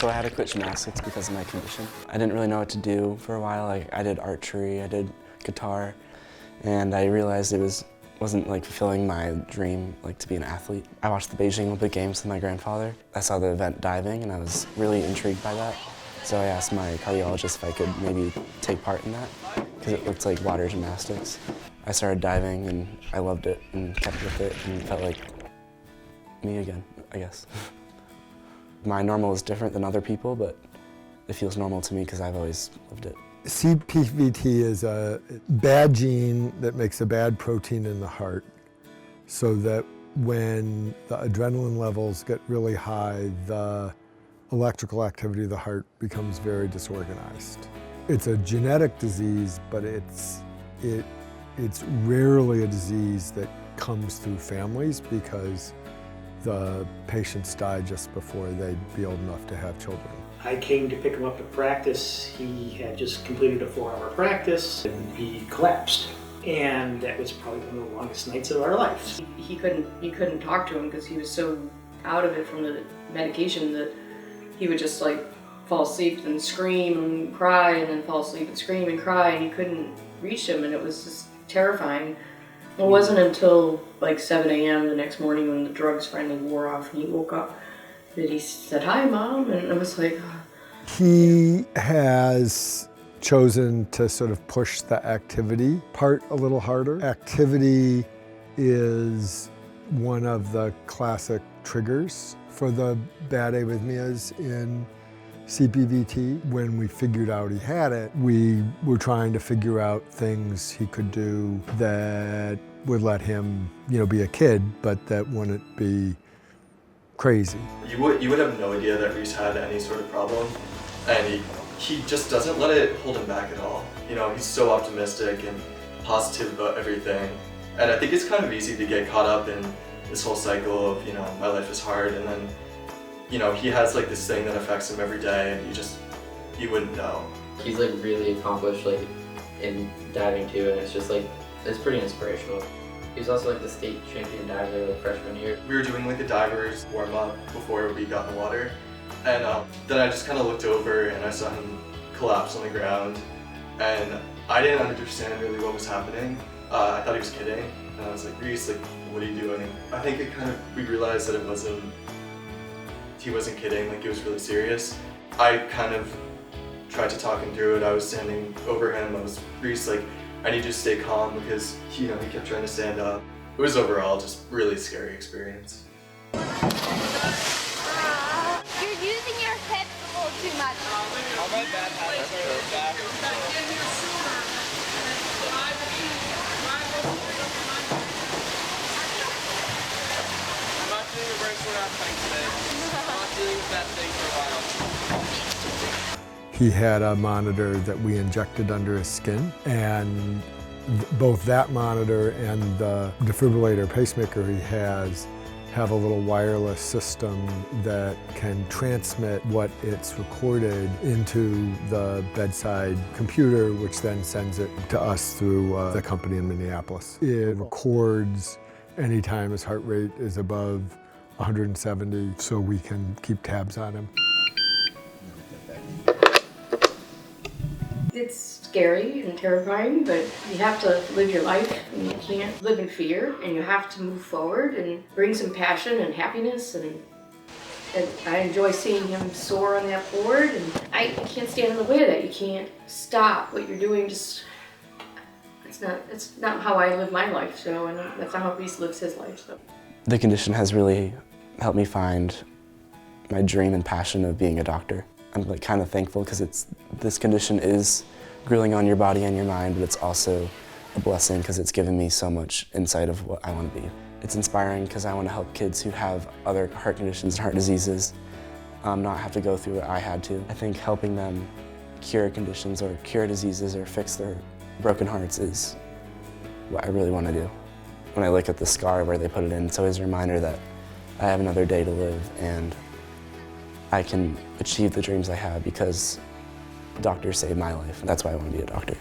So I had to quit gymnastics because of my condition. I didn't really know what to do for a while. I did archery, I did guitar, and I realized it wasn't like fulfilling my dream to be an athlete. I watched the Beijing Olympic Games with my grandfather. I saw the event diving and I was really intrigued by that. So I asked my cardiologist if I could maybe take part in that because it looked like water gymnastics. I started diving and I loved it and kept with it and felt like me again, I guess. My normal is different than other people, but it feels normal to me because I've always lived it. CPVT is a bad gene that makes a bad protein in the heart, so that when the adrenaline levels get really high, the electrical activity of the heart becomes very disorganized. It's a genetic disease, but it's rarely a disease that comes through families because the patients die just before they'd be old enough to have children. I came to pick him up to practice. He had just completed a 4-hour practice and he collapsed. And that was probably one of the longest nights of our lives. He couldn't talk to him because he was so out of it from the medication that he would just fall asleep and scream and cry and then fall asleep and scream and cry, and he couldn't reach him, and it was just terrifying. It wasn't until 7 a.m. the next morning when the drugs finally wore off and he woke up that he said, "Hi, Mom," and I was like... He has chosen to sort of push the activity part a little harder. Activity is one of the classic triggers for the bad arrhythmias in CPVT. When we figured out he had it, we were trying to figure out things he could do that would let him, be a kid, but that wouldn't be crazy. You would have no idea that Reece had any sort of problem, and he just doesn't let it hold him back at all. He's so optimistic and positive about everything, and I think it's kind of easy to get caught up in this whole cycle of, my life is hard, and then he has this thing that affects him every day, and you wouldn't know. He's really accomplished in diving too, and it's just it's pretty inspirational. He was also the state champion diver freshman year. We were doing a diver's warm up before we got in the water, and then I just kind of looked over and I saw him collapse on the ground, and I didn't understand really what was happening. I thought he was kidding, and I was like, "Reece, what are you doing?" I think we realized that he wasn't kidding, it was really serious. I kind of tried to talk him through it. I was standing over him. I was, "Reece, I need you to stay calm," because he kept trying to stand up. It was overall just really scary experience. You're using your hips a little too much. Oh, my bad. I'm not doing a brace workout today. I'm not dealing with that thing for a while. He had a monitor that we injected under his skin, and both that monitor and the defibrillator pacemaker he has have a little wireless system that can transmit what it's recorded into the bedside computer, which then sends it to us through the company in Minneapolis. It records anytime his heart rate is above 170, so we can keep tabs on him. It's scary and terrifying, but you have to live your life, and you can't live in fear, and you have to move forward and bring some passion and happiness, and I enjoy seeing him soar on that board, and I can't stand in the way of that. You can't stop what you're doing. It's not how I live my life, so, and that's not how Reece lives his life. So The condition has really helped me find my dream and passion of being a doctor. I'm kind of thankful because this condition is grueling on your body and your mind, but it's also a blessing because it's given me so much insight of what I want to be. It's inspiring because I want to help kids who have other heart conditions and heart diseases not have to go through what I had to. I think helping them cure conditions or cure diseases or fix their broken hearts is what I really want to do. When I look at the scar where they put it in, it's always a reminder that I have another day to live and I can achieve the dreams I have because doctors saved my life. That's why I want to be a doctor.